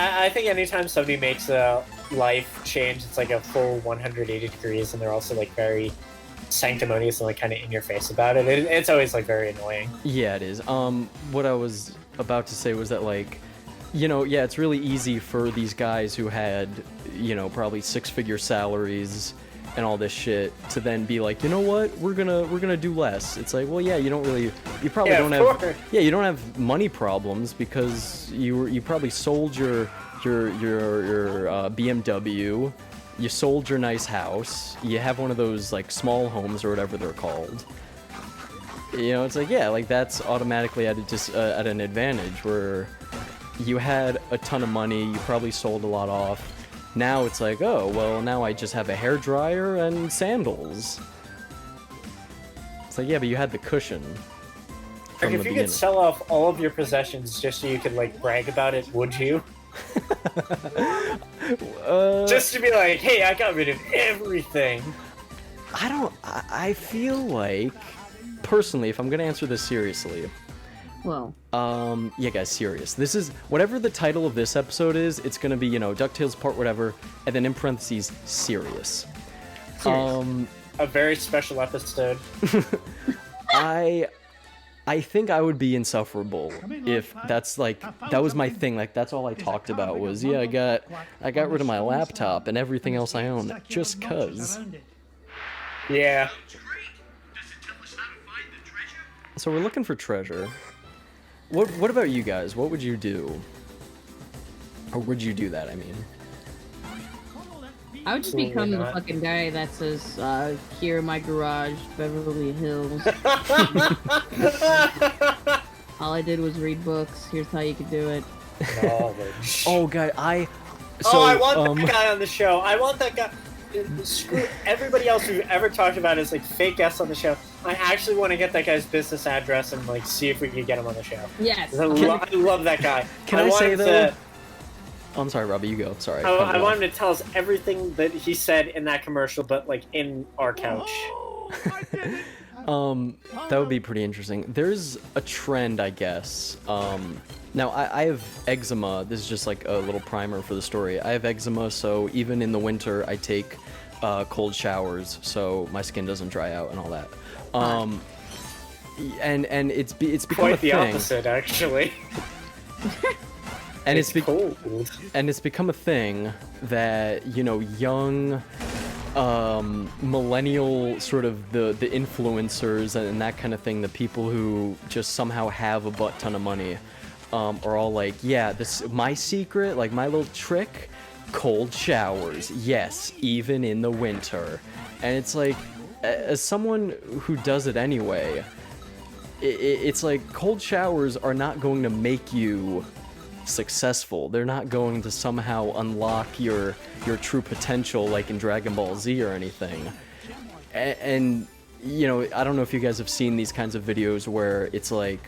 I think anytime somebody makes a life change, it's like a full 180 degrees, and they're also like very sanctimonious and like kind of in your face about it. It's always like very annoying. Yeah, it is. What I was about to say was that, like, you know, yeah, it's really easy for these guys who had, you know, probably six-figure salaries and all this shit to then be like, you know what, we're gonna do less. It's like, well, yeah, you probably don't have, yeah, you don't have money problems because you probably sold your BMW, you sold your nice house, you have one of those like small homes or whatever they're called. You know, it's like, yeah, like that's automatically at an advantage where you had a ton of money, you probably sold a lot off. Now it's like, oh, well, now I just have a hairdryer and sandals. It's like, yeah, but you had the cushion. Like, if you could sell off all of your possessions just so you could, like, brag about it, would you? Just to be like, hey, I got rid of everything. I feel like, personally, if I'm gonna answer this seriously... Well. Yeah, guys, serious. This is, whatever the title of this episode is, it's gonna be, you know, DuckTales part whatever, and then in parentheses, serious. A very special episode. I think I would be insufferable if that's like, that was my thing, like, that's all I talked about was, yeah, I got rid of my laptop and everything else I own, just cuz. Yeah. So we're looking for treasure. What about you guys? What would you do? Or would you do that, I mean? I would just become the fucking guy that says, here in my garage, Beverly Hills. All I did was read books. Here's how you could do it. Knowledge. Oh, guy, I want that guy on the show. I want that guy. Screw everybody else we've ever talked about as like fake guests on the show. I actually want to get that guy's business address and like see if we can get him on the show. Yes. I love that guy. Can I say though? Oh, I'm sorry, Robbie. You go. Sorry. I want him to tell us everything that he said in that commercial, but like in our couch. That would be pretty interesting. There's a trend, I guess. Now, I have eczema. This is just like a little primer for the story. I have eczema, so even in the winter, I take cold showers so my skin doesn't dry out and all that. And it's become quite a thing. Quite the opposite, actually. And it's cold. And it's become a thing that, you know, young millennial sort of the influencers and that kind of thing, the people who just somehow have a butt ton of money, are all like, yeah, this my secret, like my little trick, cold showers, yes, even in the winter. And it's like, as someone who does it anyway, it's like cold showers are not going to make you successful. They're not going to somehow unlock your true potential like in Dragon Ball Z or anything. And you know, I don't know if you guys have seen these kinds of videos where it's like,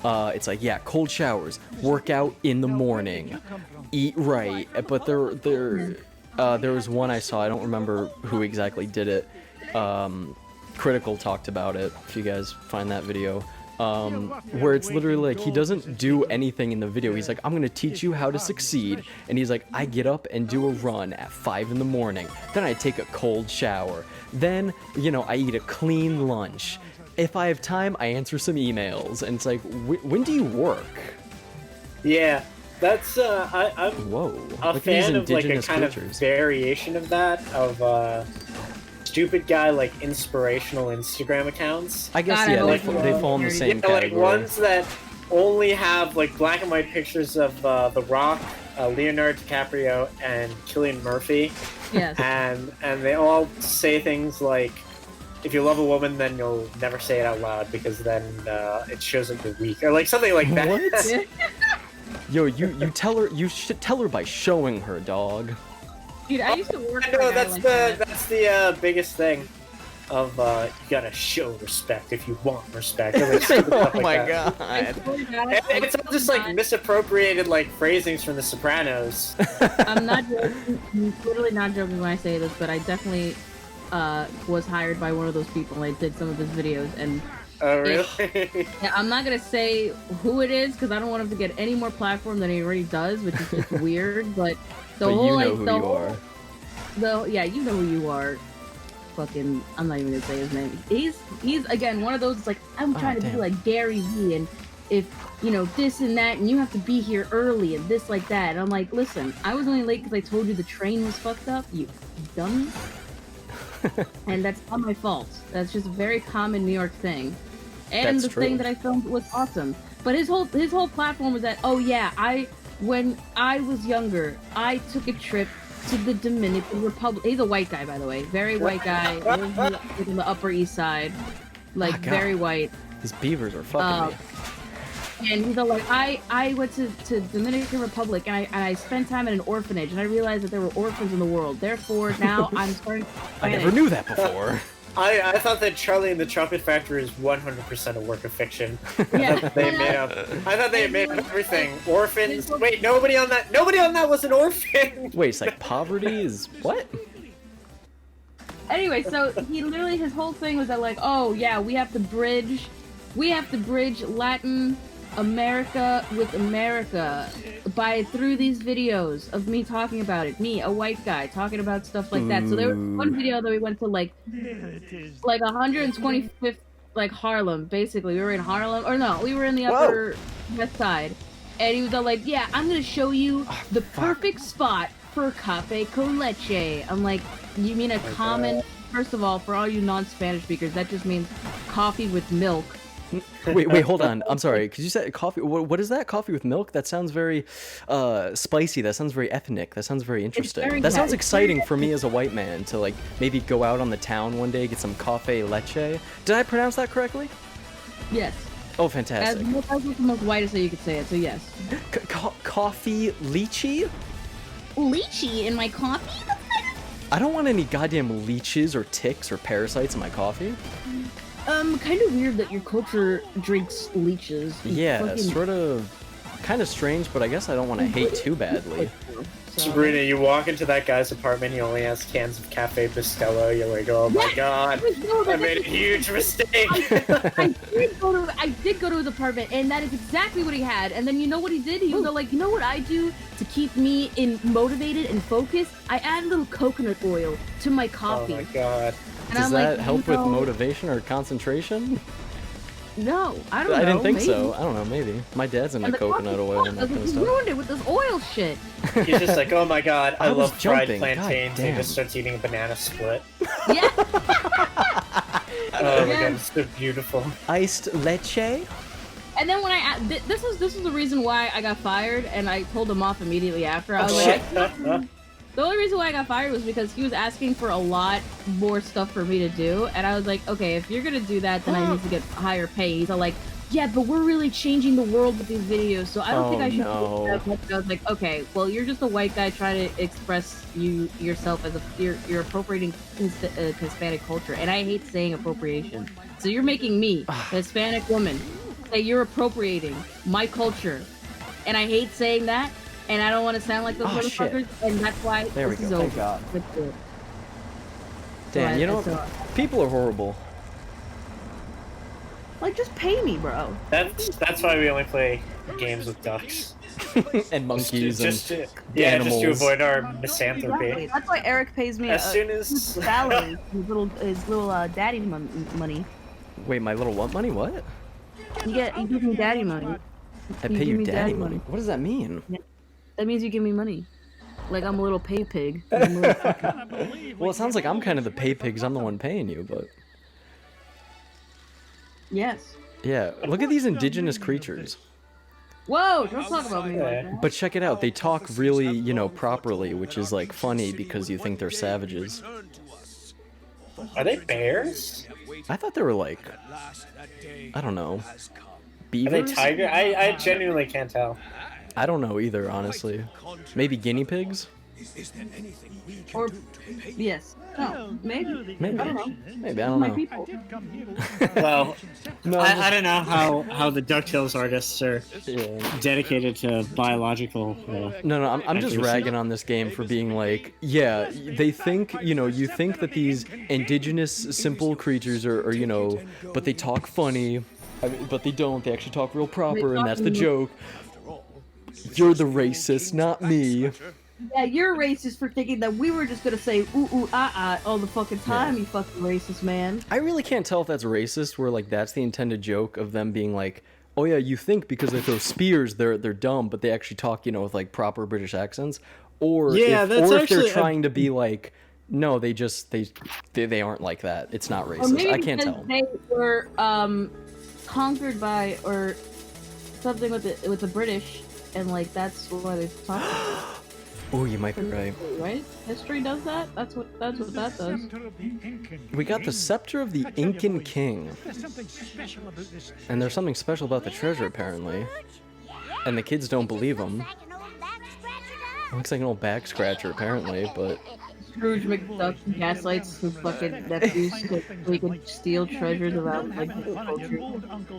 yeah, cold showers, work out in the morning, eat right. But there was one I saw, I don't remember who exactly did it. Critical talked about it, if you guys find that video. Where it's literally like, he doesn't do anything in the video. He's like, I'm gonna teach you how to succeed. And he's like, I get up and do a run at 5 in the morning. Then I take a cold shower. Then, you know, I eat a clean lunch. If I have time, I answer some emails. And it's like, when do you work? Yeah, that's, I'm Whoa. a fan of like a kind of variation of that, of, stupid guy like inspirational Instagram accounts. I guess yeah, they fall in the same category. Like ones that only have like black and white pictures of The Rock, Leonardo DiCaprio, and Cillian Murphy. Yes. And they all say things like, if you love a woman, then you'll never say it out loud because then it shows that you're weak, or like something like that. What? Yo, you tell her. You should tell her by showing her, dog. Dude, I used to work. I know that's the biggest thing. Of you gotta show respect if you want respect. Oh my god! It's all just like misappropriated like phrasings from The Sopranos. I'm not joking, literally not joking when I say this, but I definitely was hired by one of those people. I did some of his videos, and Oh, really? Yeah, I'm not gonna say who it is because I don't want him to get any more platform than he already does, which is just weird. But the But whole, you know like, who the you whole, are. yeah, you know who you are. Fucking, I'm not even gonna say his name. He's again one of those. It's like I'm trying to be damn. like Gary Vee, and if you know this and that, and you have to be here early and this like that. And I'm like, listen, I was only late because I told you the train was fucked up. You dummy. And that's not my fault. That's just a very common New York thing. And That's the true. thing that I filmed was awesome. But his whole platform was that, oh yeah, when I was younger, I took a trip to the Dominican Republic. He's a white guy, by the way. Very white guy. Lives on the Upper East Side. Like, God. very white. These beavers are fucking me. And he's all like, I went to Dominican Republic and I spent time in an orphanage and I realized that there were orphans in the world. Therefore, now I'm starting to I panic. never knew that before. I thought that Charlie and the Chocolate Factory is 100% a work of fiction. Yeah. I thought they had made up everything. Orphans. Wait, nobody on that was an orphan. Wait, it's like poverty is what? Anyway, so he literally, his whole thing was that like, oh yeah, we have to bridge Latin America with America through these videos of me talking about it. Me, a white guy, talking about stuff like that. So there was one video that we went to like 125th, like Harlem, basically. We were in Harlem, or no, we were in the Upper West Side. And he was all like, yeah, I'm gonna show you the perfect spot for cafe con leche. I'm like, you mean a common, first of all, for all you non-Spanish speakers, that just means coffee with milk. Wait, hold on. I'm sorry. Could you say coffee? What is that? Coffee with milk? That sounds very spicy. That sounds very ethnic. That sounds very interesting. That sounds exciting for me as a white man to like maybe go out on the town one day, get some cafe leche. Did I pronounce that correctly? Yes. Oh, fantastic. That's the most whitest way you could say it, so yes. Coffee lychee? Lychee in my coffee? I don't want any goddamn leeches or ticks or parasites in my coffee. Kind of weird that your culture drinks leeches. Yeah, sort of, kind of strange, but I guess I don't want to hate too badly. Sabrina, you walk into that guy's apartment, he only has cans of Cafe Bustelo, you're like, oh my god, I made a huge mistake! I did go to his apartment, and that is exactly what he had, and then you know what he did? He was like, you know what I do to keep me motivated and focused? I add a little coconut oil to my coffee. Oh my god. And Does I'm that like, help with motivation or concentration? No, I don't know. I didn't think maybe. so. I don't know, maybe. My dad's into coconut oil and that kind of You stuff. ruined it with this oil shit. He's just like, oh my god, I love fried jumping. plantains, and he God just starts eating a banana split. Yeah. Oh my god, it's so beautiful. Iced leche? And then when this is the reason why I got fired, and I told him off immediately after. I was like, the only reason why I got fired was because he was asking for a lot more stuff for me to do, and I was like, okay, if you're gonna do that, then I need to get higher pay. He's all like, yeah, but we're really changing the world with these videos, so I don't think I should do that much. I was like, okay, well, you're just a white guy trying to express yourself as you're appropriating Hispanic culture, and I hate saying appropriation. So you're making me, a Hispanic woman, say you're appropriating my culture, and I hate saying that. And I don't want to sound like those motherfuckers, and that's why this is over. Thank God. That's it. Damn, you know, people are horrible. Like, just pay me, bro. That's why we only play games with ducks. And monkeys just and just animals. to avoid our misanthropy. Exactly. That's why Eric pays me As soon as salary, his little daddy money. Wait, my little what money? What? You give me daddy money. I pay you daddy money? What does that mean? Yeah. That means you give me money. Like I'm a little pay pig. Well, it sounds like I'm kind of the pay pig 'cause I'm the one paying you, but... Yes. Yeah, look at these indigenous creatures. Whoa, don't talk about me like that. But check it out, they talk really, you know, properly, which is, like, funny because you think they're savages. Are they bears? I thought they were, like, I don't know, Are beavers? they tiger? I genuinely can't tell. I don't know either, honestly. Maybe guinea pigs? Is there anything we can Or do to pay? yes. No, maybe. Maybe. I don't know. Maybe, I don't My know. people. Well, No, I don't know how the DuckTales artists are yeah. dedicated to biological. No, I'm just accuracy. ragging on this game for being like, yeah, they think, you think that these indigenous simple creatures are, but they talk funny, but they don't. They actually talk real proper, and that's the joke. You're the racist, not me. Yeah, you're racist for thinking that we were just gonna say all the fucking time, you fucking racist man. I really can't tell if that's racist, where like that's the intended joke of them being like, oh yeah, you think because they throw spears they're dumb, but they actually talk, with like proper British accents, or Yeah, that's if they're actually trying to be like, no, they aren't like that. It's not Or racist. maybe I can't because tell. they were conquered by or something with the British, and like that's why they're talking. Oh, you might be right. Right? History does that. That's what that does. We got the scepter of the Incan king, and there's something special about the treasure apparently, and the kids don't believe him. Looks like an old back scratcher apparently, but Scrooge McDuck gaslights his fucking nephews so he can steal treasures about like the culture.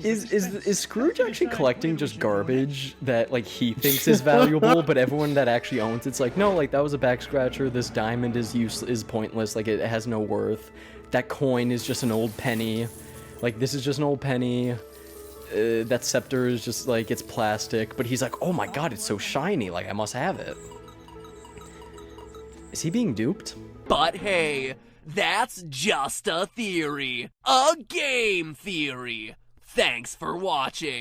is Scrooge actually collecting just garbage that like he thinks is valuable, but everyone that actually owns it's like, no, like that was a back scratcher. This diamond is pointless. Like it has no worth. That coin is just an old penny. Like this is just an old penny. That scepter is just like it's plastic. But he's like, oh my god, it's so shiny. Like I must have it. Is he being duped? But hey, that's just a theory. A game theory. Thanks for watching.